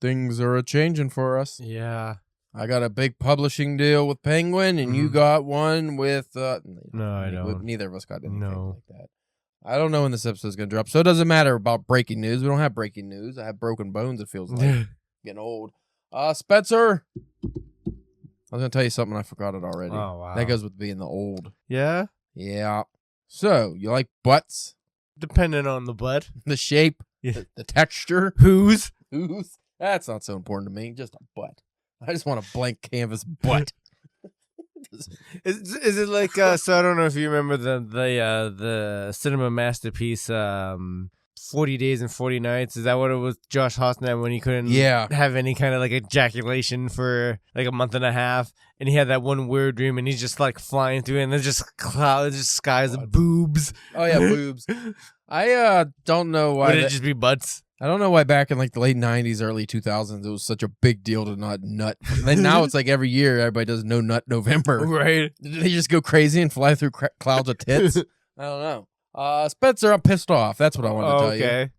things are a-changing for us. Yeah. I got a big publishing deal with Penguin, and you got one with... no, I don't. Neither of us got anything No. like that. I don't know when this episode's going to drop, so it doesn't matter about breaking news. We don't have breaking news. I have broken bones, it feels like. Getting old. Spencer, I was going to tell you something. I forgot it already. Oh, wow. That goes with being the old. Yeah? Yeah. So, you like butts? Depending on the butt. The shape? Yeah. The texture? Whose? Whose? That's not so important to me. Just a butt. I just want a blank canvas butt. Is it like so I don't know if you remember the cinema masterpiece 40 Days and 40 Nights. Is that what it was? Josh Hosnet when he couldn't have any kind of like ejaculation for like a month and a half, and he had that one weird dream, and he's just like flying through, and there's just clouds, just skies of boobs. Oh yeah, boobs. I don't know why. Would it just be butts? I don't know why back in like the late 90s, early 2000s, it was such a big deal to not nut. Then now it's like every year everybody does No Nut November. Right. Did they just go crazy and fly through clouds of tits? I don't know. Spencer, I'm pissed off. That's what I wanted to tell you. Okay.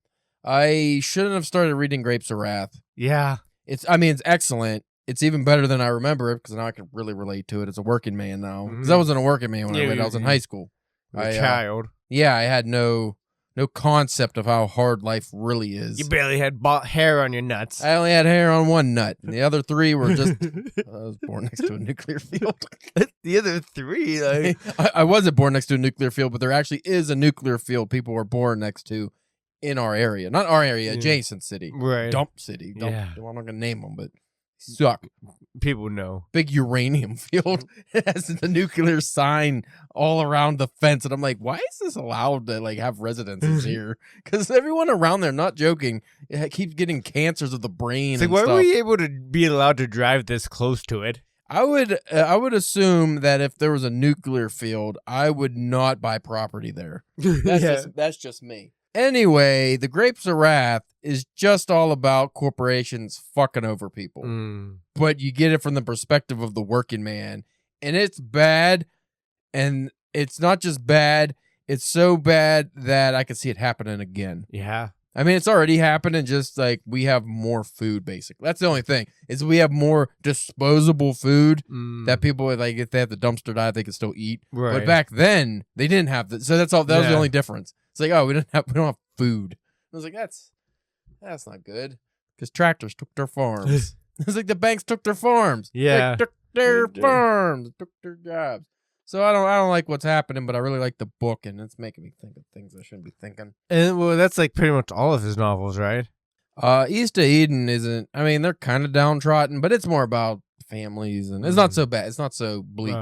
I shouldn't have started reading Grapes of Wrath. Yeah. It's excellent. It's even better than I remember it because now I can really relate to it as a working man now. Because I wasn't a working man when I read it. I was in high school. A child. Yeah, I had no concept of how hard life really is. You barely had hair on your nuts. I only had hair on one nut. And the other three were just... I was born next to a nuclear field. The other three? Like... I wasn't born next to a nuclear field, but there actually is a nuclear field people were born next to in our area. Not our area, adjacent city. Right. Dump city. Yeah. I'm not going to name them, but suck. People know. Big uranium field. It has the nuclear sign all around the fence. And I'm like, why is this allowed to like have residences here? Because everyone around there, not joking, keeps getting cancers of the brain. It's like, why were you able to be allowed to drive this close to it? I would assume that if there was a nuclear field, I would not buy property there. That's just me. Anyway, the Grapes of Wrath is just all about corporations fucking over people. But you get it from the perspective of the working man. And it's bad. And it's not just bad. It's so bad that I could see it happening again. Yeah. I mean, it's already happening, just like we have more food, basically. That's the only thing, is we have more disposable food that people, like, if they have the dumpster dive, they can still eat. Right. But back then, they didn't have that. So that was the only difference. It's like, oh, we don't have food. I was like, that's not good. Because tractors took their farms. It's like the banks took their farms. Yeah. They took their farms. Took their jobs. So I don't like what's happening, but I really like the book, and it's making me think of things I shouldn't be thinking. And well, that's like pretty much all of his novels, right? East of Eden isn't. I mean, they're kind of downtrodden, but it's more about families, and it's not so bad. It's not so bleak.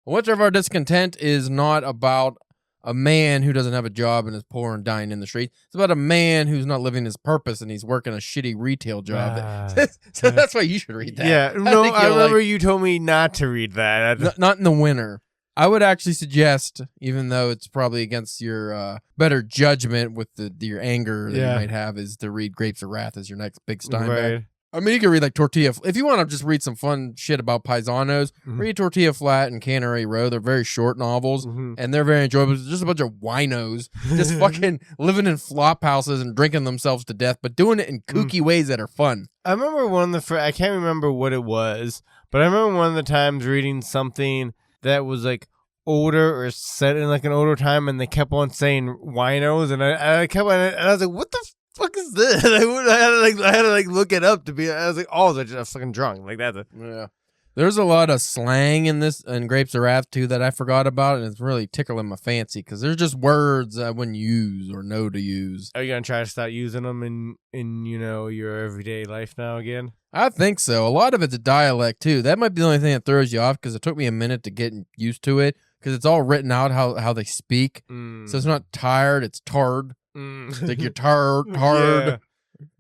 Winter of Our Discontent is not about a man who doesn't have a job and is poor and dying in the street. It's about a man who's not living his purpose and he's working a shitty retail job. So that's why you should read that. Yeah, I remember you told me not to read that. Not in the winter. I would actually suggest, even though it's probably against your better judgment with your anger that you might have, is to read Grapes of Wrath as your next big Steinbeck. Right. I mean, you can read like Tortilla. If you want to just read some fun shit about paisanos, read Tortilla Flat and Cannery Row. They're very short novels, and they're very enjoyable. It's just a bunch of winos just fucking living in flop houses and drinking themselves to death, but doing it in kooky ways that are fun. I remember I can't remember what it was, but I remember one of the times reading something that was like older or set in like an older time, and they kept on saying winos, and I kept on, and I was like, what the fuck is this? I had to look it up to be. I was like, oh, they're just fucking drunk. Like that's yeah. There's a lot of slang in this and Grapes of Wrath too that I forgot about, and it's really tickling my fancy because there's just words I wouldn't use or know to use. Are you gonna try to start using them in your everyday life now again? I think so. A lot of it's a dialect too. That might be the only thing that throws you off because it took me a minute to get used to it because it's all written out how they speak. So it's not tired, it's tard. It's like you're turd,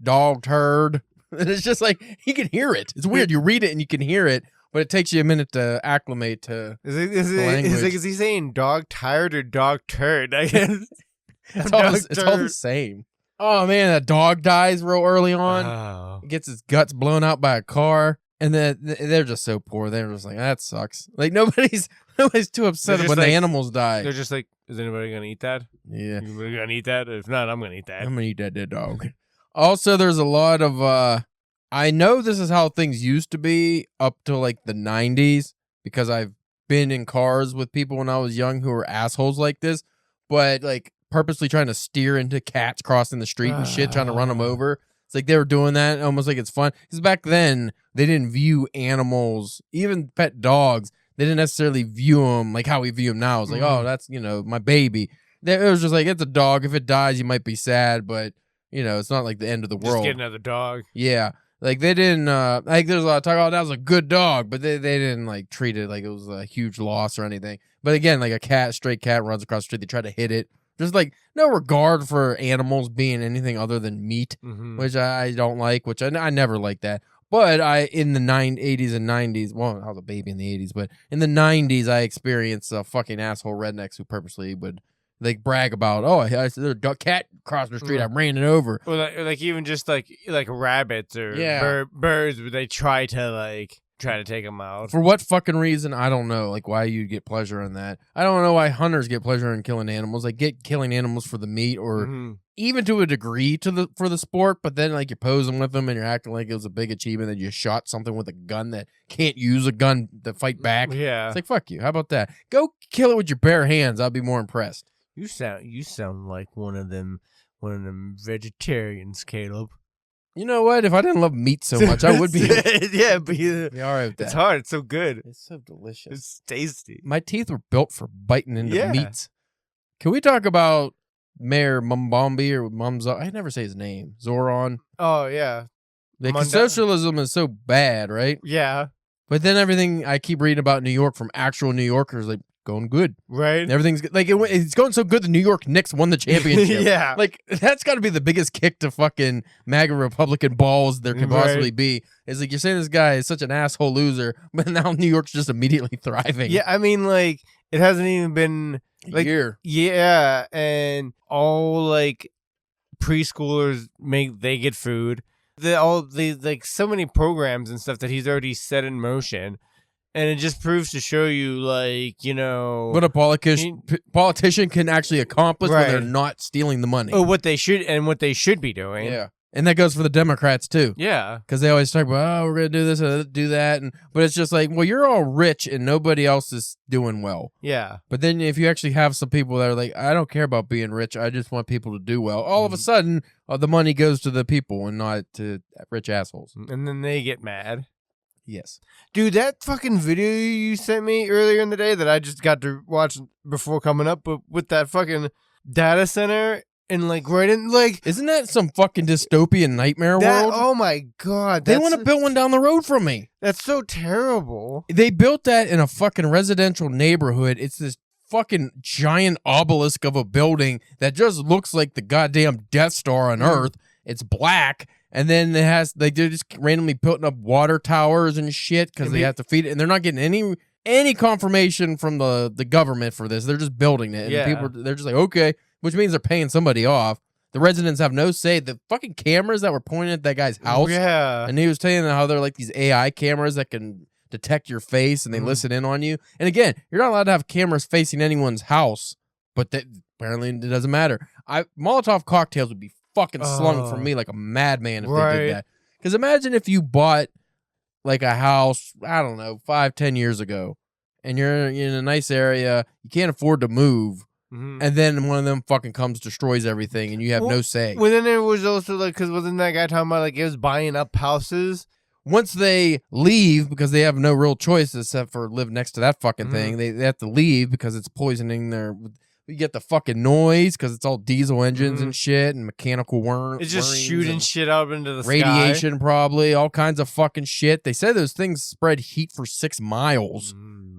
dog turd. And it's just like, you can hear it. It's weird. You read it and you can hear it, but it takes you a minute to acclimate to the language. Is he saying dog tired or dog turd? I guess. It's all the same. Oh, man, that dog dies real early on. Oh. Gets his guts blown out by a car. And then they're just so poor. They're just like, that sucks. Like, nobody's too upset when the animals die. They're just like, is anybody going to eat that? Yeah. You going to eat that? If not, I'm going to eat that. I'm going to eat that dead dog. Also, there's a lot of I know this is how things used to be up to like the 90s because I've been in cars with people when I was young who were assholes like this, but like purposely trying to steer into cats crossing the street and shit, trying to run them over. It's like they were doing that almost like it's fun. Because back then, they didn't view animals, even pet dogs, they didn't necessarily view them like how we view them now. It's like, oh, that's, my baby. It was just like, it's a dog. If it dies, you might be sad, but, it's not like the end of the world. Just get another dog. Yeah. Like, they didn't, like, there's a lot of talk, oh, that was a good dog, but they didn't, like, treat it like it was a huge loss or anything. But again, like a stray cat runs across the street, they try to hit it. There's, like, no regard for animals being anything other than meat, which I don't like, which I never liked that. But in the 80s and 90s, well, I was a baby in the 80s, but in the 90s, I experienced fucking asshole rednecks who purposely would, like, brag about, oh, there's a cat crossing the street, I ran it over. Or like even just like rabbits or birds, where they try to take them out. For what fucking reason? I don't know. Like, why you'd get pleasure in that. I don't know why hunters get pleasure in killing animals. Like, get killing animals for the meat or even to a degree for the sport, but then, like, you're posing with them and you're acting like it was a big achievement that you shot something with a gun that can't use a gun to fight back. Yeah. It's like, fuck you. How about that? Go kill it with your bare hands. I'll be more impressed. You sound like one of them vegetarians, Caleb. You know what? If I didn't love meat so much, I would be. Yeah, but be all right with that. It's hard. It's so good. It's so delicious. It's tasty. My teeth were built for biting into meats. Can we talk about Mayor Mumbombi or Mumza? I never say his name. Zoran. Oh, yeah. Like, socialism is so bad, right? Yeah. But then everything I keep reading about New York from actual New Yorkers, like, going good. Right. Everything's like it's going so good the New York Knicks won the championship. Yeah. Like, that's got to be the biggest kick to fucking MAGA Republican balls there can possibly be. It's like, you're saying this guy is such an asshole loser, but now New York's just immediately thriving. Yeah, I mean, like, it hasn't even been a year. Yeah, and all like preschoolers they get food. Like so many programs and stuff that he's already set in motion. And it just proves to show you, like, what a politician can actually accomplish when they're not stealing the money. Oh, what they should be doing. Yeah. And that goes for the Democrats, too. Yeah. Because they always talk about, we're going to do this and do that. But it's just like, well, you're all rich and nobody else is doing well. Yeah. But then if you actually have some people that are like, I don't care about being rich, I just want people to do well. All of a sudden, the money goes to the people and not to rich assholes. And then they get mad. Yes. Dude, that fucking video you sent me earlier in the day that I just got to watch before coming up, but with that fucking data center and isn't that some fucking dystopian nightmare world? Oh my God. They want to build one down the road from me. That's so terrible. They built that in a fucking residential neighborhood. It's this fucking giant obelisk of a building that just looks like the goddamn Death Star on Earth. It's black. And then it has, like, they're just randomly putting up water towers and shit because they have to feed it. And they're not getting any confirmation from the government for this. They're just building it. And people, they're just like, okay, which means they're paying somebody off. The residents have no say. The fucking cameras that were pointed at that guy's house. Yeah. And he was telling them how they're like these AI cameras that can detect your face and they listen in on you. And again, you're not allowed to have cameras facing anyone's house, but apparently it doesn't matter. Molotov cocktails would be fucking slung from me like a madman if they did that. Because imagine if you bought like a house, I don't know, 5-10 years ago, and you're in a nice area, you can't afford to move, and then one of them fucking comes, destroys everything, and you have no say. Well, then there was also like, because wasn't that guy talking about like it was buying up houses? Once they leave, because they have no real choice except for live next to that fucking thing, they have to leave because it's poisoning their... You get the fucking noise because it's all diesel engines and shit and mechanical worms. It's just shooting shit up into the radiation, sky. Probably, all kinds of fucking shit. They say those things spread heat for 6 miles.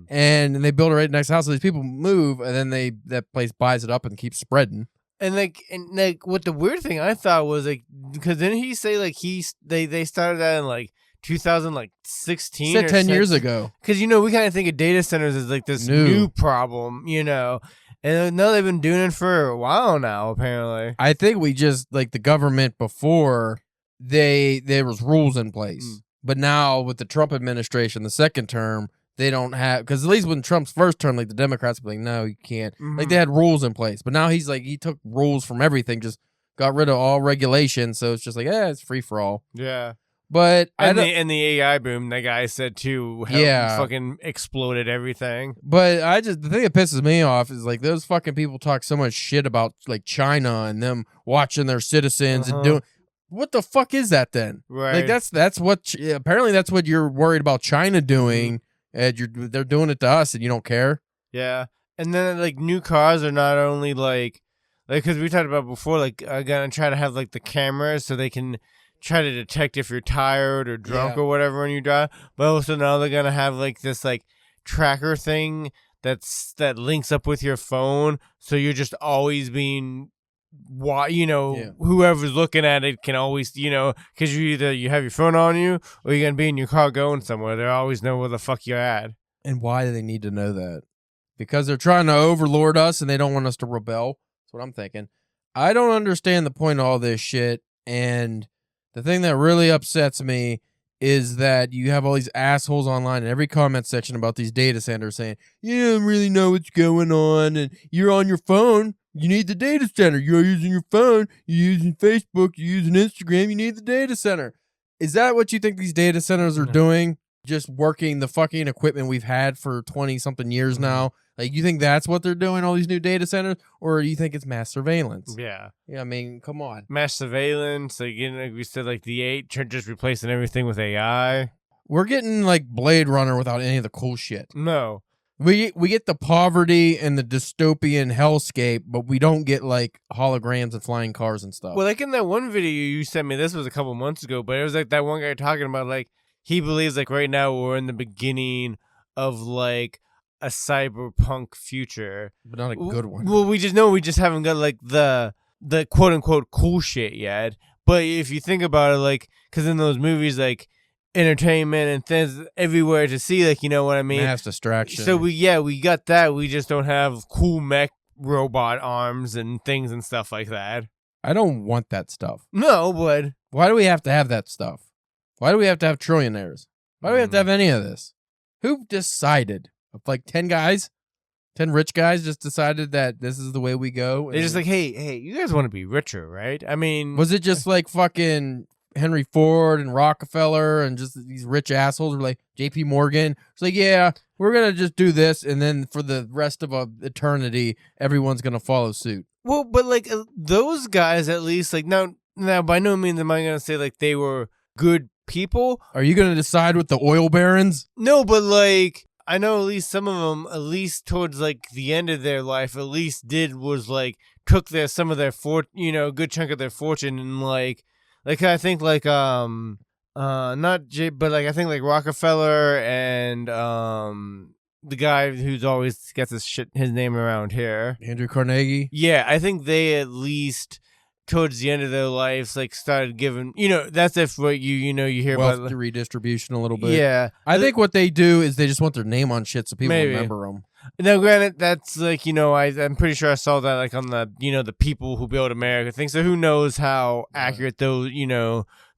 And they build it right next to the house. So these people move, and then that place buys it up and keeps spreading. And what the weird thing I thought was like, because didn't he say like they started that in like 2016? He said 10 years ago. Because we kind of think of data centers as like this new problem, And no, they've been doing it for a while now, apparently. I think we just, like, the government before, there was rules in place. But now, with the Trump administration, the second term, they don't have... Because at least when Trump's first term, like, the Democrats were like, no, you can't. Like, they had rules in place. But now he's like, he took rules from everything, just got rid of all regulation. So it's just like, it's free for all. Yeah. But and the AI boom, that guy said too, fucking exploded everything. But the thing that pisses me off is like those fucking people talk so much shit about like China and them watching their citizens and doing. What the fuck is that then? Right. Like that's what apparently that's what you're worried about China doing, and they're doing it to us, and you don't care. Yeah, and then like new cars are not only like because we talked about before, like are gonna try to have like the cameras so they can try to detect if you're tired or drunk or whatever when you drive, but also now they're gonna have like this like tracker thing that links up with your phone, so you're just always being whoever's looking at it can always because you have your phone on you or you're gonna be in your car going somewhere. They always know where the fuck you're at. And why do they need to know that? Because they're trying to overlord us and they don't want us to rebel. That's what I'm thinking. I don't understand the point of all this shit, and the thing that really upsets me is that you have all these assholes online in every comment section about these data centers saying, you don't really know what's going on, and you're on your phone. You need the data center. You're using your phone. You're using Facebook. You're using Instagram. You need the data center. Is that what you think these data centers are doing? Just working the fucking equipment we've had for 20-something years now? Like, you think that's what they're doing, all these new data centers? Or do you think it's mass surveillance? Yeah. Yeah, I mean, come on. Mass surveillance. Like we said, like the 8, just replacing everything with AI. We're getting like Blade Runner without any of the cool shit. No. We get the poverty and the dystopian hellscape, but we don't get like holograms and flying cars and stuff. Well, like in that one video you sent me, this was a couple months ago, but it was like that one guy talking about like he believes like right now we're in the beginning of like a cyberpunk future, but not a good one. Well, we just haven't got like the quote unquote cool shit yet. But if you think about it, like because in those movies, like entertainment and things everywhere to see, like, you know what I mean? Mass distraction. So we got that. We just don't have cool mech robot arms and things and stuff like that. I don't want that stuff. No, but why do we have to have that stuff? Why do we have to have trillionaires? Why do we have to have any of this? Who decided? Like 10 guys? 10 rich guys just decided that this is the way we go? They're just like, hey, you guys want to be richer, right? I mean... Was it just like fucking Henry Ford and Rockefeller and just these rich assholes were like JP Morgan? It's like, yeah, we're going to just do this, and then for the rest of eternity, everyone's going to follow suit. Well, but like those guys at least, like now by no means am I going to say like they were good people. Are you going to decide with the oil barons? No, but like... I know at least some of them, at least towards like the end of their life, at least was like took some of their good chunk of their fortune and like I think like not J, but like I think like Rockefeller and the guy who's always gets his name around here, Andrew Carnegie. Yeah, I think they at least towards the end of their lives, like started giving, that's if what you hear wealth about redistribution a little bit. Yeah, I think what they do is they just want their name on shit so people remember them. Now, granted, that's like I'm pretty sure I saw that like on the the People Who Build America thing. So who knows how accurate those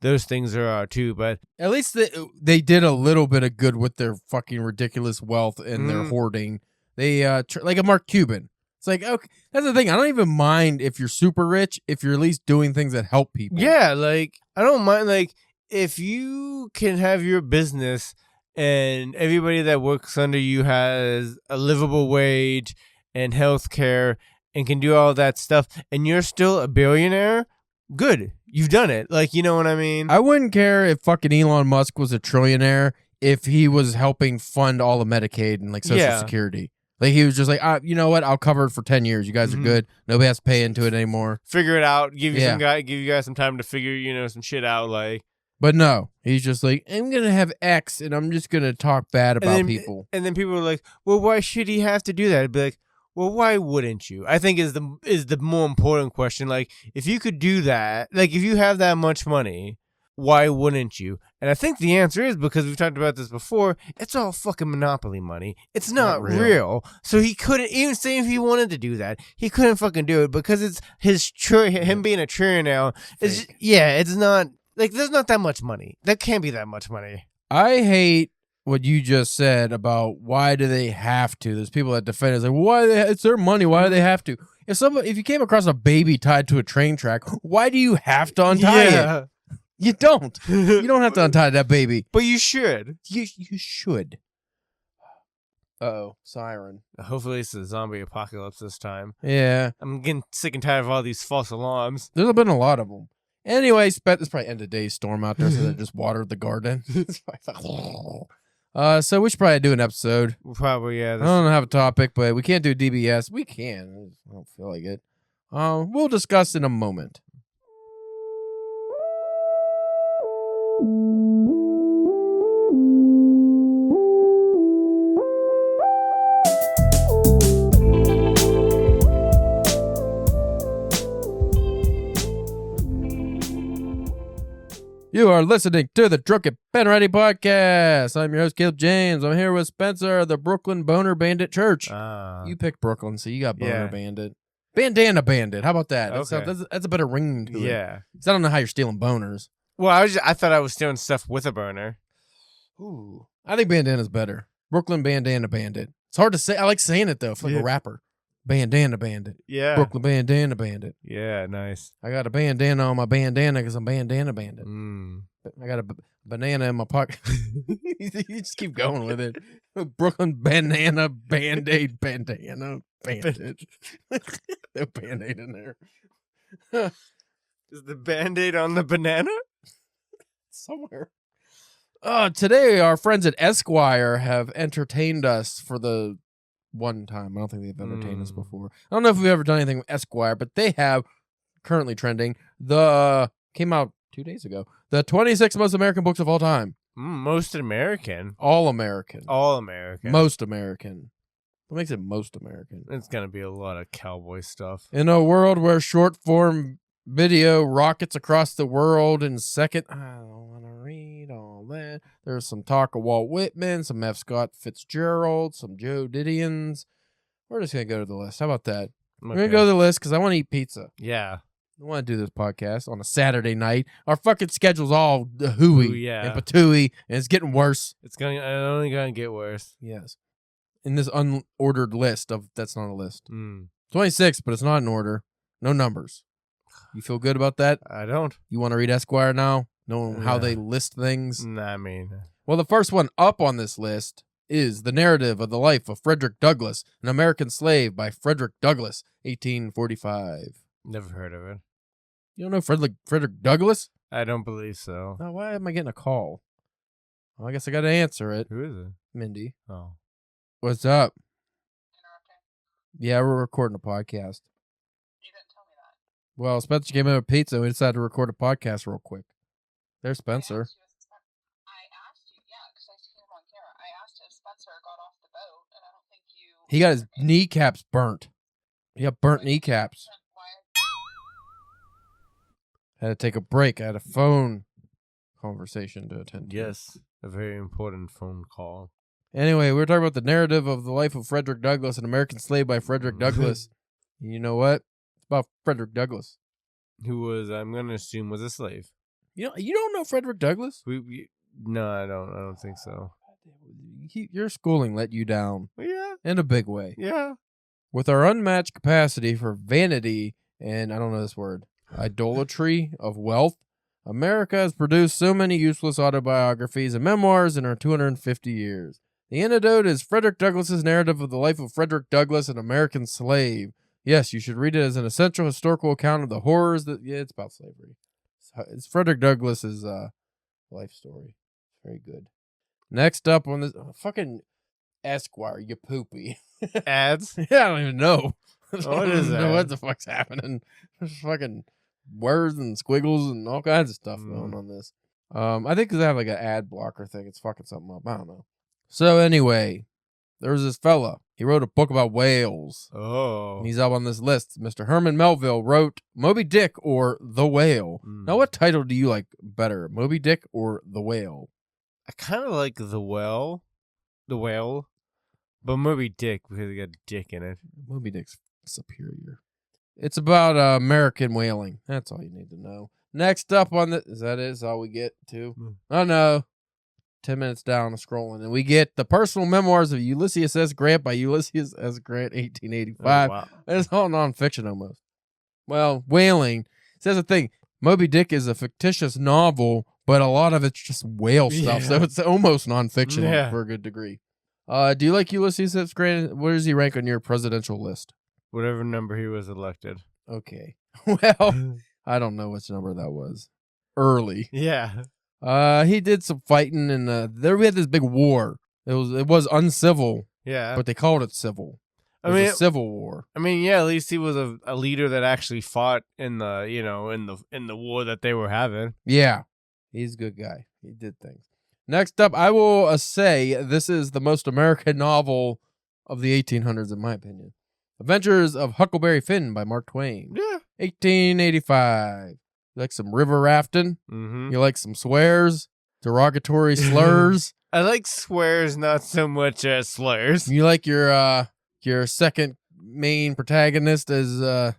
those things are too. But at least they did a little bit of good with their fucking ridiculous wealth and their hoarding. They like a Mark Cuban. It's like, okay, that's the thing. I don't even mind if you're super rich, if you're at least doing things that help people. Yeah, like, I don't mind, like, if you can have your business and everybody that works under you has a livable wage and health care and can do all that stuff, and you're still a billionaire, good. You've done it. Like, you know what I mean? I wouldn't care if fucking Elon Musk was a trillionaire if he was helping fund all of Medicaid and, like, Social Security. Like, he was just like, you know what? I'll cover it for 10 years. You guys are good. Nobody has to pay into it anymore. Figure it out. Give you guys some time to figure, some shit out. Like, but no, he's just like, I'm gonna have X, and I'm just gonna talk bad about people. And then people are like, well, why should he have to do that? I'd be like, well, why wouldn't you? I think is the more important question. Like, if you could do that, like if you have that much money, why wouldn't you? And I think the answer is because we've talked about this before. It's all fucking monopoly money. It's not real. So he couldn't, even say if he wanted to do that, he couldn't fucking do it because it's him being a trillionaire. It's not, like, there's not that much money. There can't be that much money. I hate what you just said about why do they have to. There's people that defend it. It's like, why it's their money. If they have to? If you came across a baby tied to a train track, why do you have to untie it? You don't. You don't have to untie that baby. But you should. You should. Uh-oh, siren. Hopefully it's a zombie apocalypse this time. Yeah. I'm getting sick and tired of all these false alarms. There's been a lot of them. Anyway, it's probably end of day storm out there, so they just watered the garden. So we should probably do an episode. Probably, yeah. I don't have a topic, but we can't do DBS. We can. I don't feel like it. We'll discuss in a moment. You are listening to the Drunken Pen Ready podcast. I'm your host, Caleb James. I'm here with Spencer, the Brooklyn Boner Bandit Church. You picked Brooklyn, so you got Boner Bandit. Bandana Bandit. How about that? Okay. That's a better ring to it. Yeah. Because I don't know how you're stealing boners. Well, I thought I was stealing stuff with a boner. Ooh. I think Bandana's better. Brooklyn Bandana Bandit. It's hard to say. I like saying it, though. It's like a rapper. Bandana Bandit. Yeah. Brooklyn Bandana Bandit. Yeah, nice. I got a bandana on my bandana because I'm Bandana Bandit. I got a banana in my pocket. You just keep going with it. Brooklyn Banana Band-Aid Bandana Bandit. No Band-Aid in there. Is the Band-Aid on the banana? Somewhere. Today, our friends at Esquire have entertained us for the one time. I don't think they've entertained us before. I don't know if we've ever done anything with Esquire, but they have currently trending. Came out 2 days ago. The 26 most American books of all time. Most American. All American. All American. Most American. What makes it most American? It's gonna be a lot of cowboy stuff. In a world where short form video rockets across the world in second. I don't want to read all that. There's some talk of Walt Whitman, some F. Scott Fitzgerald, some Joe Didions. We're just going to go to the list. How about that? Okay. We're going to go to the list because I want to eat pizza. Yeah. I want to do this podcast on a Saturday night. Our fucking schedule's all hooey and patooey, and it's getting worse. It's only going to get worse. Yes. In this unordered list that's not a list. 26, but it's not in order. No numbers. You feel good about that? I don't. You want to read Esquire now? Know how they list things? Nah, I mean. Well, the first one up on this list is The Narrative of the Life of Frederick Douglass, an American Slave by Frederick Douglass, 1845. Never heard of it. You don't know Frederick Douglass? I don't believe so. Oh, why am I getting a call? Well, I guess I got to answer it. Who is it? Mindy. Oh. What's up? Yeah, we're recording a podcast. Well, Spencer came in with pizza, and we decided to record a podcast real quick. There's Spencer. I asked you, because I see him on camera. I asked if Spencer got off the boat, and I don't think you... He got his kneecaps burnt. He got burnt kneecaps. Had to take a break. I had a phone conversation to attend to. Yes, a very important phone call. Anyway, we were talking about The Narrative of the Life of Frederick Douglass, an American Slave by Frederick Douglass. You know what? About Frederick Douglass, who was, I'm going to assume, was a slave. You don't know Frederick Douglass? No, I don't think so. Your schooling let you down. Yeah. In a big way. Yeah. With our unmatched capacity for vanity and, I don't know this word, idolatry of wealth, America has produced so many useless autobiographies and memoirs in our 250 years. The antidote is Frederick Douglass's Narrative of the Life of Frederick Douglass, an American Slave. Yes, you should read it as an essential historical account of the horrors that... Yeah, it's about slavery. It's Frederick Douglass's life story. Very good. Next up on this... fucking Esquire, you poopy. Ads? Yeah, I don't even know. What is that? Know what the fuck's happening. There's fucking words and squiggles and all kinds of stuff going on this. I think because I have like an ad blocker thing, it's fucking something up. I don't know. So anyway, there was this fella. He wrote a book about whales. Oh. And he's up on this list. Mr. Herman Melville wrote Moby Dick or The Whale. Now, what title do you like better, Moby Dick or The Whale? I kind of like The Whale, but Moby Dick because it got dick in it. Moby Dick's superior. It's about American whaling. That's all you need to know. Next up on the... Is that it? Is all we get to? Oh, no. 10 minutes down the scrolling, and we get The Personal Memoirs of Ulysses S. Grant by Ulysses S. Grant, 1885. Oh, wow. It's all nonfiction almost. Well, whaling says a thing. Moby Dick is a fictitious novel, but a lot of it's just whale stuff, so it's almost nonfiction for a good degree. Do you like Ulysses S. Grant? Where does he rank on your presidential list? Whatever number he was elected. Okay. Well, I don't know which number that was. Early. Yeah. He did some fighting, and there we had this big war. It was uncivil. Yeah. But they called it civil. It was a civil war. I mean, yeah, at least he was a leader that actually fought in the, in the war that they were having. Yeah. He's a good guy. He did things. Next up, I will say this is the most American novel of the 1800s, in my opinion. Adventures of Huckleberry Finn by Mark Twain. Yeah. 1885. You like some river rafting? Mm-hmm. You like some swears? Derogatory slurs? I like swears, not so much as slurs. You like your second main protagonist as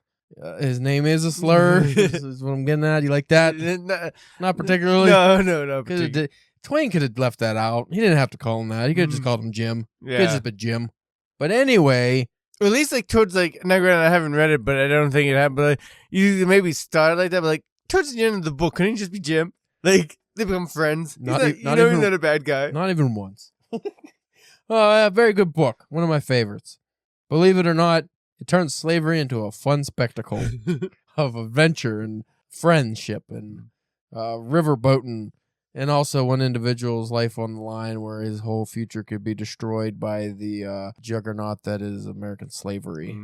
his name is a slur? is what I'm getting at. You like that? Not particularly? No. Twain could have left that out. He didn't have to call him that. He could have just called him Jim. Yeah. Could have just been Jim. But anyway... Or at least towards now granted I haven't read it, but I don't think it happened. But you maybe start like that, but towards the end of the book, couldn't he just be Jim? They become friends. He's not a bad guy. Not even once. A very good book. One of my favorites. Believe it or not, it turns slavery into a fun spectacle of adventure and friendship and riverboating. And also one individual's life on the line where his whole future could be destroyed by the juggernaut that is American slavery.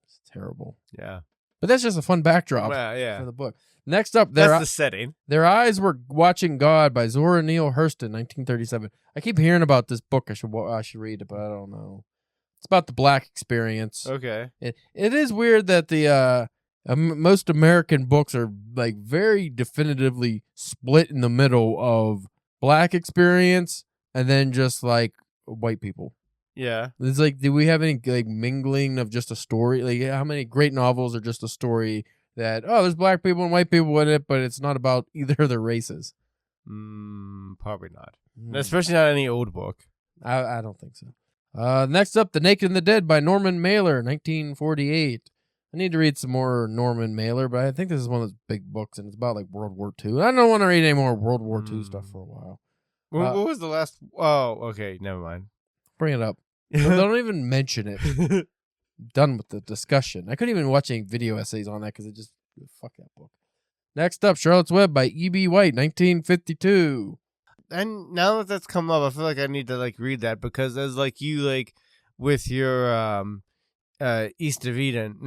It's terrible. Yeah. But that's just a fun backdrop for the book. Next up, that's the setting. Their Eyes Were Watching God by Zora Neale Hurston, 1937. I keep hearing about this book. I should read it, but I don't know. It's about the black experience. Okay. It is weird that the most American books are very definitively split in the middle of black experience and then just white people. Yeah. It's do we have any mingling of just a story? How many great novels are just a story that, there's black people and white people in it, but it's not about either of their races? Probably not. Especially not any old book. I don't think so. Next up, The Naked and the Dead by Norman Mailer, 1948. I need to read some more Norman Mailer, but I think this is one of those big books, and it's about World War II. I don't want to read any more World War II stuff for a while. What was the last? Oh, okay, never mind. Bring it up. Don't even mention it. Done with the discussion. I couldn't even watch any video essays on that because it just fuck that book. Next up, Charlotte's Web by E.B. White, 1952. And now that that's come up, I feel like I need to read that because as you with your East of Eden,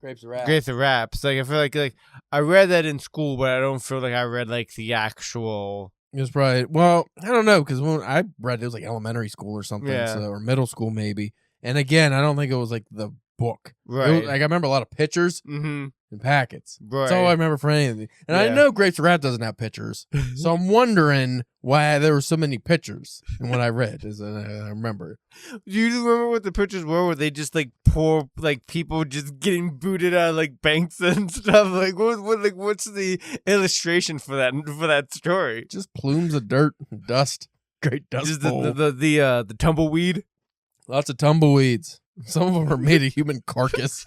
Grapes of Wrath. Grapes of Wrath. I feel like I read that in school, but I don't feel like I read the actual. It was probably I don't know because when I read it was elementary school or something, or middle school maybe. And again, I don't think it was the book. Right. I remember a lot of pictures and packets. Right. That's all I remember for anything. And I know Grapes of Wrath doesn't have pictures, so I'm wondering why there were so many pictures in what I read. I remember. Do you remember what the pictures were? Were they just poor people just getting booted out of banks and stuff? What's the illustration for that story? Just plumes of dirt and dust. Great dust just bowl. The tumbleweed. Lots of tumbleweeds. Some of them are made of human carcass.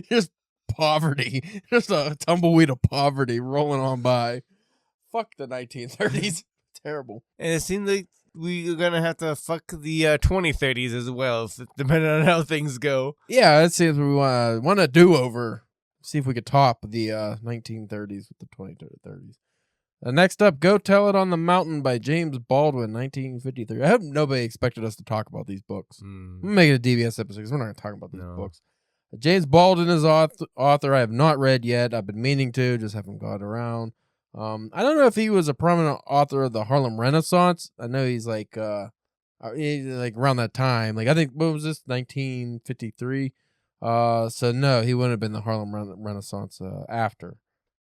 Just poverty. Just a tumbleweed of poverty rolling on by. Fuck the 1930s. Terrible. And it seems like we're going to have to fuck the 2030s as well, depending on how things go. Yeah, let's see if we want a do-over. See if we could top the 1930s with the 2030s. Next up, Go Tell It on the Mountain by James Baldwin, 1953. I hope nobody expected us to talk about these books. I'm going to make it a DBS episode because we're not going to talk about these books. James Baldwin is author I have not read yet. I've been meaning to, just haven't got around. I don't know if he was a prominent author of the Harlem Renaissance. I know he's around that time. I think, what was this, 1953? So no, he wouldn't have been the Harlem Renaissance after.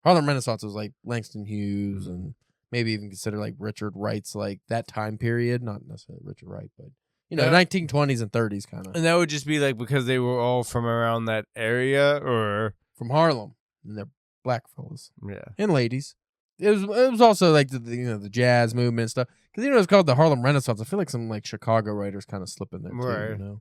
Harlem Renaissance was Langston Hughes and maybe even consider Richard Wright's that time period. Not necessarily Richard Wright, but 1920s and 30s kind of. And that would just be because they were all from around that area, or from Harlem, and they're black fellas, yeah, and ladies. It was also the jazz movement and stuff because it's called the Harlem Renaissance. I feel like some Chicago writers kind of slip in there too.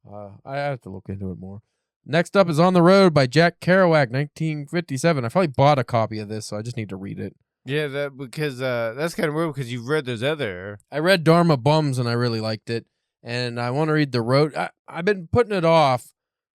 Right. I have to look into it more. Next up is On the Road by Jack Kerouac, 1957. I probably bought a copy of this, so I just need to read it. Yeah, that's kind of weird because you've read those other. I read Dharma Bums and I really liked it, and I want to read The Road. I've been putting it off.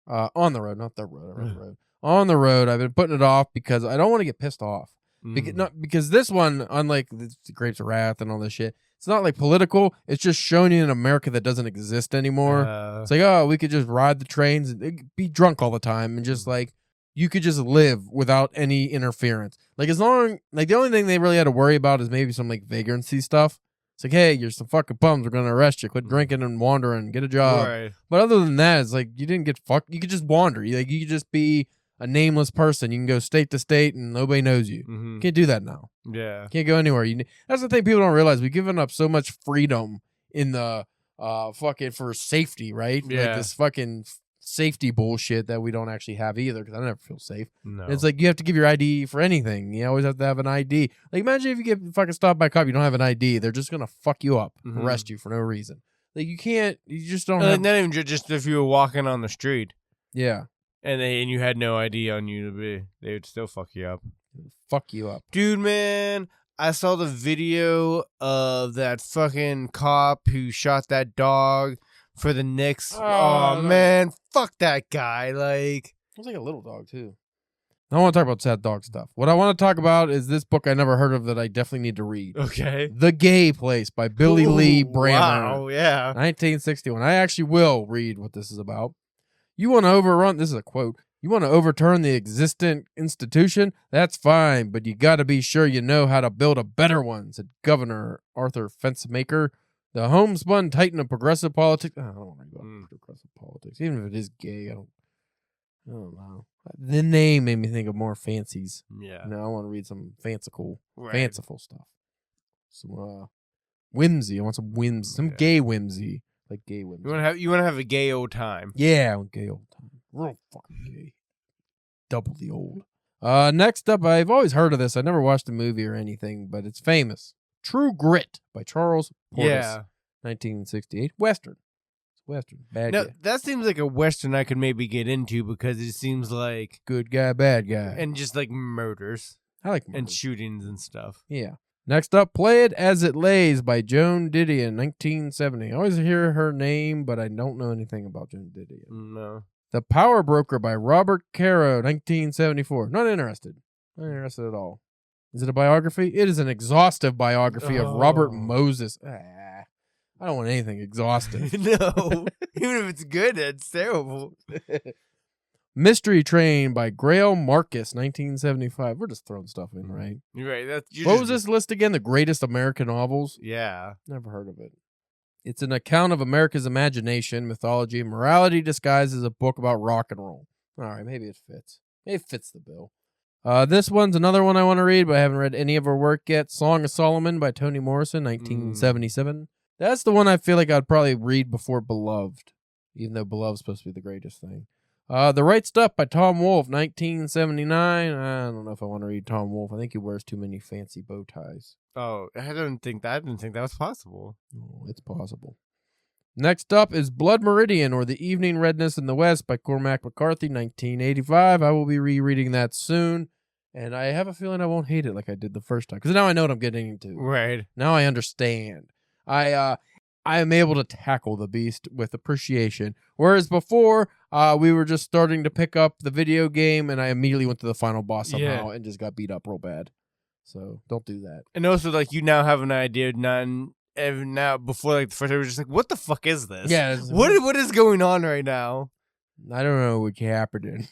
On the Road, not The Road. I read The Road. On the Road, I've been putting it off because I don't want to get pissed off. Because this one, unlike the Grapes of Wrath and all this shit, it's not like political. It's just showing you an America that doesn't exist anymore. It's like, oh, we could just ride the trains and be drunk all the time and just like you could just live without any interference. Like the only thing they really had to worry about is maybe some like vagrancy stuff. It's like, hey, you're some fucking bums. We're gonna arrest you. Quit drinking and wandering. Get a job. Right. But other than that, it's like you didn't get fucked. You could just wander. You could just be a nameless person. You can go state to state and nobody knows you. You can't do that now. Yeah. You can't go anywhere. That's the thing people don't realize. We've given up so much freedom in the fucking for safety, right? Yeah. Like this fucking safety bullshit that we don't actually have either because I never feel safe. No. It's like you have to give your ID for anything. You always have to have an ID. Like imagine if you get fucking stopped by a cop, you don't have an ID. They're just going to fuck you up, arrest you for no reason. Like you just don't have... Not even just if you were walking on the street. Yeah. And you had no ID on you to be, they would still fuck you up. Fuck you up. Dude, man, I saw the video of that fucking cop who shot that dog for the Knicks. Oh man, fuck that guy. Like, it was like a little dog, too. I don't want to talk about sad dog stuff. What I want to talk about is this book I never heard of that I definitely need to read. Okay. The Gay Place by Billy Lee Brammer. Wow, yeah. 1961. I actually will read what this is about. You want to overrun, this is a quote, you want to overturn the existing institution? That's fine, but you got to be sure you know how to build a better one, said Governor Arthur Fencemaker, the homespun titan of progressive politics. I don't want to read about progressive politics, even if it is gay. I don't know. The name made me think of more fancies. Yeah. I want to read some fanciful stuff. Some whimsy. I want some whimsy, some gay whimsy. Like gay whimsy. You want to have a gay old time. Yeah, gay old time. Real fucking gay. Double the old. Next up, I've always heard of this. I never watched the movie or anything, but it's famous. True Grit by Charles Portis. Yeah. 1968. Western. It's Western. Bad now, guy. that seems like a Western I could maybe get into because it seems like... Good guy, bad guy. And just like murders. I like murders. And shootings and stuff. Yeah. Next up, Play It As It Lays by Joan Didion, 1970. I always hear her name, but I don't know anything about Joan Didion. No. The Power Broker by Robert Caro, 1974. Not interested. Not interested at all. Is it a biography? It is an exhaustive biography of Robert Moses. I don't want anything exhaustive. No. Even if it's good, it's terrible. Mystery Train by Grail Marcus, 1975. We're just throwing stuff in, right? You're right. What was this list again? The greatest American novels? Yeah. Never heard of it. It's an account of America's imagination, mythology, and morality disguised as a book about rock and roll. All right, maybe it fits. It fits the bill. This one's another one I want to read, but I haven't read any of her work yet. Song of Solomon by Toni Morrison, 1977. That's the one I feel like I'd probably read before Beloved, even though Beloved's supposed to be the greatest thing. The Right Stuff by Tom Wolfe, 1979. I don't know if I want to read Tom Wolfe. I think he wears too many fancy bow ties. Oh, I didn't think that was possible. Oh, it's possible. Next up is Blood Meridian, or The Evening Redness in the West by Cormac McCarthy, 1985. I will be rereading that soon, and I have a feeling I won't hate it like I did the first time, because now I know what I'm getting into. Right. Now I understand. I am able to tackle the beast with appreciation, whereas before, we were just starting to pick up the video game, and I immediately went to the final boss somehow and just got beat up real bad. So don't do that. And also, like, you now have an idea, now before like the first time, we're just like, what the fuck is this? Yeah. What is going on right now? I don't know what happened.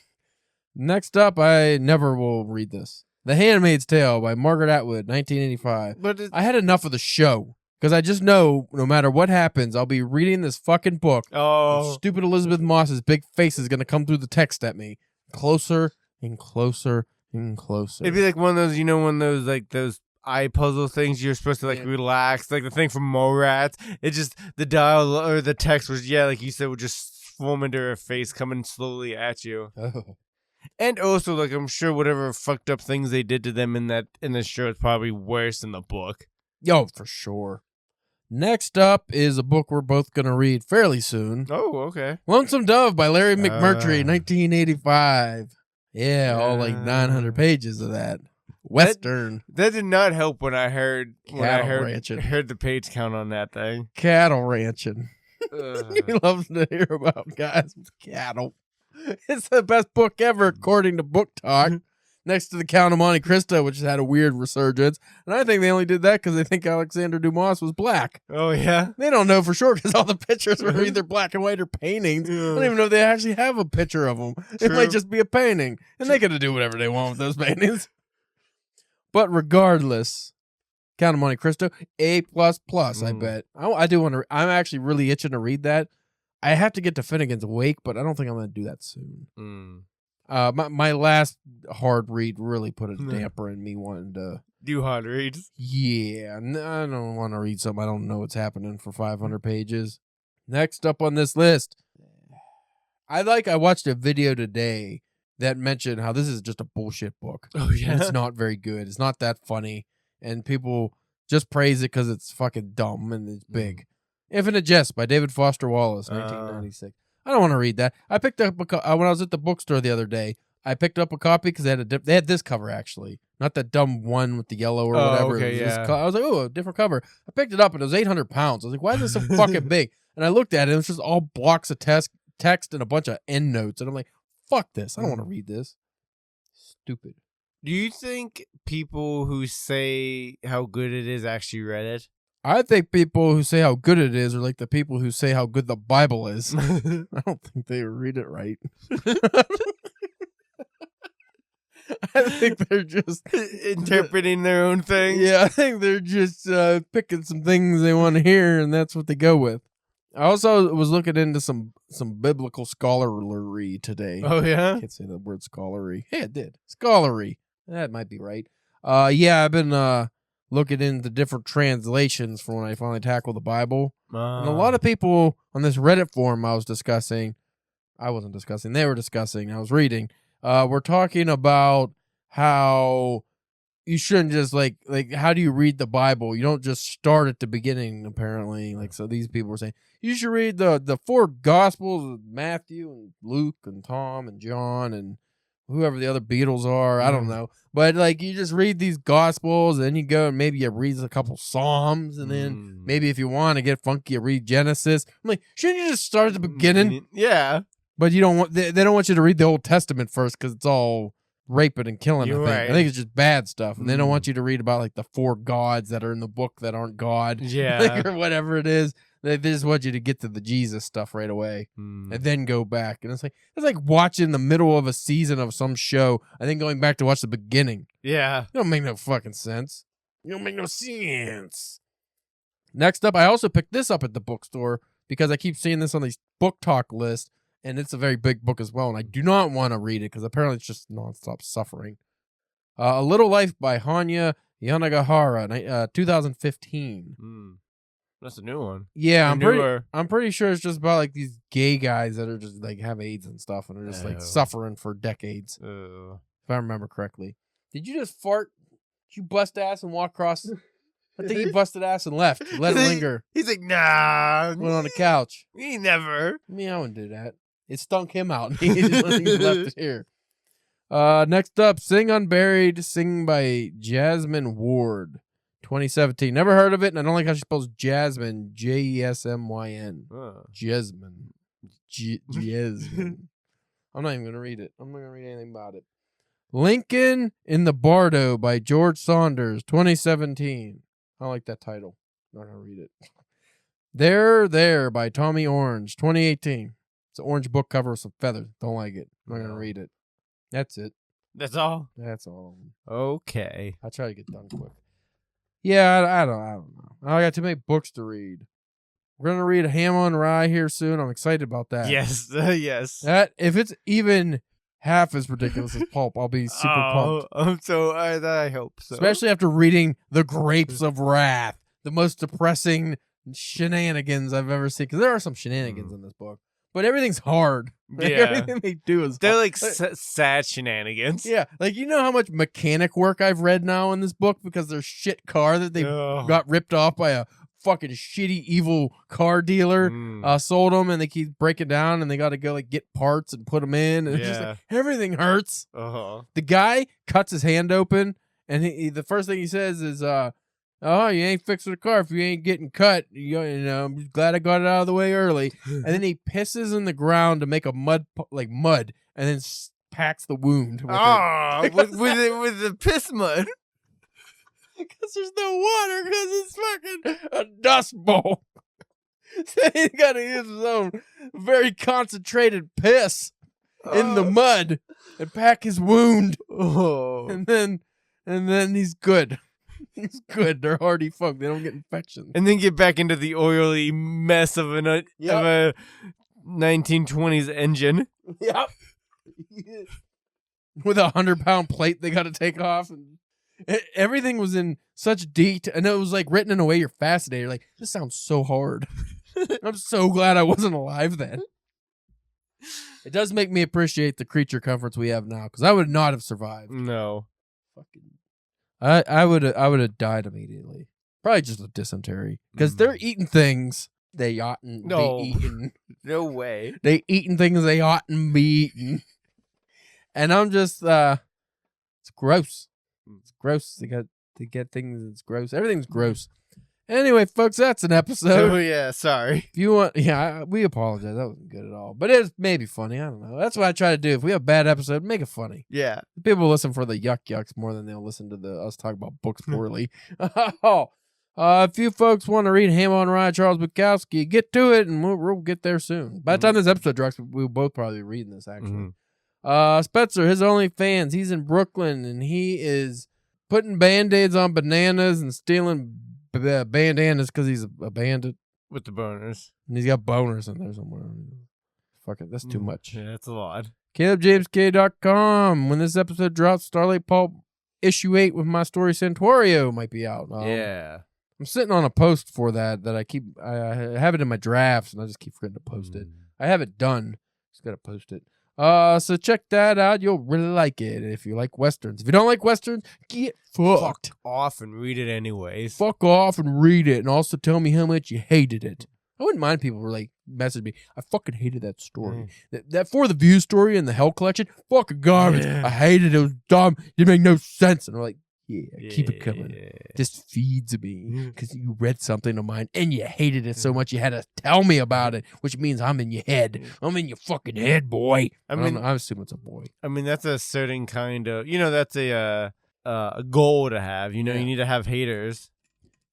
Next up, I never will read this. The Handmaid's Tale by Margaret Atwood, 1985. But I had enough of the show. Because I just know, no matter what happens, I'll be reading this fucking book. Oh. Stupid Elizabeth Moss's big face is going to come through the text at me. Closer and closer and closer. It'd be like one of those, one of those, like, those eye puzzle things you're supposed to, like, relax. Like the thing from Mallrats. It just, the dial, or the text was, like you said, would just form into her face coming slowly at you. Oh. And also, like, I'm sure whatever fucked up things they did to them in the show is probably worse than the book. Yo, for sure. Next up is a book we're both going to read fairly soon. Oh, okay. Lonesome Dove by Larry McMurtry, 1985. Yeah, all like 900 pages of that. Western. That did not help when I heard ranching. Heard the page count on that thing. Cattle ranching. He loves to hear about guys with cattle. It's the best book ever, according to Book Talk. Next to The Count of Monte Cristo, which has had a weird resurgence. And I think they only did that because they think Alexander Dumas was black. Oh, yeah? They don't know for sure because all the pictures were either black and white or paintings. I don't even know if they actually have a picture of them. True. It might just be a painting. And they get to do whatever they want with those paintings. But regardless, Count of Monte Cristo, A++, I bet. I do want to. I'm actually really itching to read that. I have to get to Finnegan's Wake, but I don't think I'm going to do that soon. My last hard read really put a damper in me wanting to do hard reads. Yeah, I don't want to read something I don't know what's happening for 500 pages. Next up on this list, I watched a video today that mentioned how this is just a bullshit book. Oh yeah, and it's not very good. It's not that funny, and people just praise it because it's fucking dumb and it's big. Infinite Jest by David Foster Wallace, 1996. I don't want to read that. I picked up when I was at the bookstore the other day. I picked up a copy because they had this cover actually, not that dumb one with the yellow or whatever. Okay, I was like, oh, a different cover. I picked it up and it was 800 pounds. I was like, why is this so fucking big? And I looked at it and it was just all blocks of text and a bunch of end notes. And I'm like, fuck this. I don't want to read this. Stupid. Do you think people who say how good it is actually read it? I think people who say how good it is are like the people who say how good the Bible is. I don't think they read it right. I think they're just interpreting their own thing. Yeah, I think they're just picking some things they want to hear, and that's what they go with. I also was looking into some biblical scholarly today. Oh, yeah? I can't say the word scholarly. Hey, it did. Scholarly. That might be right. Yeah, I've been looking into different translations for when I finally tackle the Bible. And a lot of people on this Reddit forum I wasn't discussing, I was reading, we're talking about how you shouldn't just like how do you read the Bible? You don't just start at the beginning, apparently. Like, so these people were saying you should read the four Gospels of Matthew and Luke and Tom and John and whoever the other Beatles are. I don't know. But like, you just read these Gospels and then you go and maybe you read a couple Psalms and then maybe if you want to get funky, you read Genesis. I'm like, shouldn't you just start at the beginning? Yeah. But you don't want, they don't want you to read the Old Testament first because it's all raping and killing. I think it's just bad stuff. And they don't want you to read about like the four gods that are in the book that aren't God. Yeah. Like, or whatever it is. They just want you to get to the Jesus stuff right away and then go back. And it's like watching the middle of a season of some show and then going back to watch the beginning. Yeah. It don't make no fucking sense. It don't make no sense. Next up, I also picked this up at the bookstore because I keep seeing this on these book talk lists, and it's a very big book as well, and I do not want to read it because apparently it's just nonstop suffering. A Little Life by Hanya Yanagihara, 2015. That's a new one. Yeah, I'm pretty sure it's just about like these gay guys that are just like have AIDS and stuff and are just like suffering for decades. If I remember correctly. Did you just fart? Did you bust ass and walk across? I think he busted ass and left. Let it linger. He's like, nah. Went on the couch. He never. I wouldn't do that. It stunk him out. He left it here. Next up, Sing Unburied, sing by Jasmine Ward. 2017. Never heard of it, and I don't like how she spells Jasmine. Jesmyn. Jasmine. Jasmine. I'm not even going to read it. I'm not going to read anything about it. Lincoln in the Bardo by George Saunders. 2017. I like that title. I'm not going to read it. There by Tommy Orange. 2018. It's an orange book cover with some feathers. Don't like it. I'm not going to read it. That's it. That's all? That's all. Okay. I'll try to get done quick. Yeah, I don't know. I got too many books to read. We're gonna read Hama and Rye here soon. I'm excited about that. Yes, yes. That if it's even half as ridiculous as Pulp, I'll be super pumped. I hope so. Especially after reading The Grapes of Wrath, the most depressing shenanigans I've ever seen. Because there are some shenanigans in this book, but everything's hard. Like, everything they do is they're like sad shenanigans. Yeah, like you know how much mechanic work I've read now in this book because their shit car that they got ripped off by a fucking shitty evil car dealer sold them, and they keep breaking down, and they got to go like get parts and put them in, and it's just like everything hurts. The guy cuts his hand open, and the first thing he says is, "Oh, you ain't fixing the car if you ain't getting cut. You know, I'm just glad I got it out of the way early." And then he pisses in the ground to make a mud, and then packs the wound. With the piss mud. Because there's no water, because it's fucking a dust bowl. So he's got to use his own very concentrated piss in the mud and pack his wound. And then he's good. He's good. They're hardy folk. They don't get infections. And then get back into the oily mess of a 1920s engine. Yep. With a 100-pound plate they got to take off, and everything was in such detail, and it was like written in a way you're fascinated. You're like, this sounds so hard. I'm so glad I wasn't alive then. It does make me appreciate the creature comforts we have now, because I would not have survived. No. Fucking, I would have died immediately. Probably just a dysentery, because they're eating things they oughtn't be eating. No way. They eating things they oughtn't be eating. And I'm just, it's gross. It's gross. They get things that's gross. Everything's gross. Anyway, folks, that's an episode. Oh, yeah, sorry. If you want, we apologize. That wasn't good at all. But it's maybe funny. I don't know. That's what I try to do. If we have a bad episode, make it funny. Yeah. People listen for the yucks more than they'll listen to us talk about books poorly. If you folks want to read Ham on Rye, Charles Bukowski, get to it, and we'll get there soon. By the time this episode drops, we'll both probably be reading this, actually. Spencer, his OnlyFans, he's in Brooklyn, and he is putting Band-Aids on bananas and stealing bandanas because he's a bandit. With the boners. And he's got boners in there somewhere. Fuck it, that's too much. Yeah, that's a lot. CalebJamesK.com. When this episode drops, Starlight Pulp issue 8 with my story Santorio might be out. Yeah. I'm sitting on a post for that I have it in my drafts, and I just keep forgetting to post it. I have it done. Just got to post it. So check that out. You'll really like it if you like Westerns. If you don't like Westerns, get fucked off and read it anyways. Fuck off and read it, and also tell me how much you hated it. I wouldn't mind people were like message me. I fucking hated that story. That For the View story in the Hell Collection, fucking garbage. Yeah. I hated it. It was dumb. It didn't make no sense. And I'm like, keep it coming. Just feeds me because you read something of mine and you hated it so much you had to tell me about it, which means I'm in your head. I'm in your fucking head, boy. I'm assuming it's a boy. I mean, that's a certain kind of, that's a goal to have. You need to have haters.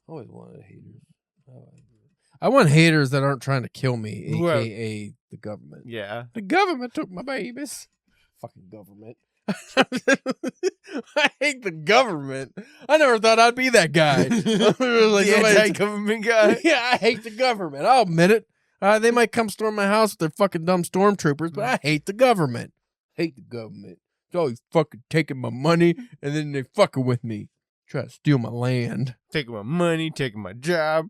I always wanted haters. I want haters that aren't trying to kill me, a.k.a. the government. Yeah. The government took my babies. Fucking government. I hate the government. I never thought I'd be that guy. Like the anti-government guy. Yeah, I hate the government. I'll admit it. They might come storm my house with their fucking dumb stormtroopers, but I hate the government. Hate the government. It's always fucking taking my money, and then they fucking with me. Try to steal my land. Taking my money, taking my job.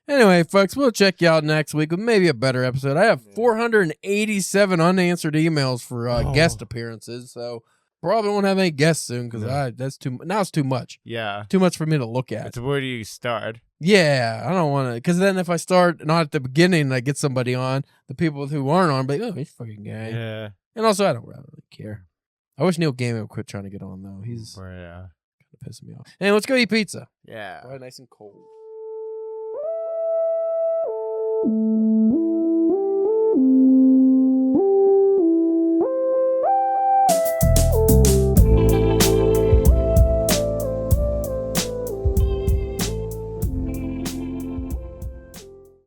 Anyway, folks, we'll check you out next week with maybe a better episode. I have 487 unanswered emails for guest appearances, so probably won't have any guests soon because that's too. Now it's too much. Yeah, too much for me to look at. It's where do you start? Yeah, I don't want to, because then if I start not at the beginning and I get somebody on, the people who aren't on, be like, oh, he's a fucking guy. Yeah, and also I don't really care. I wish Neil Gaiman would quit trying to get on though. He's kind of pissing me off. Hey, let's go eat pizza. Yeah, nice and cold.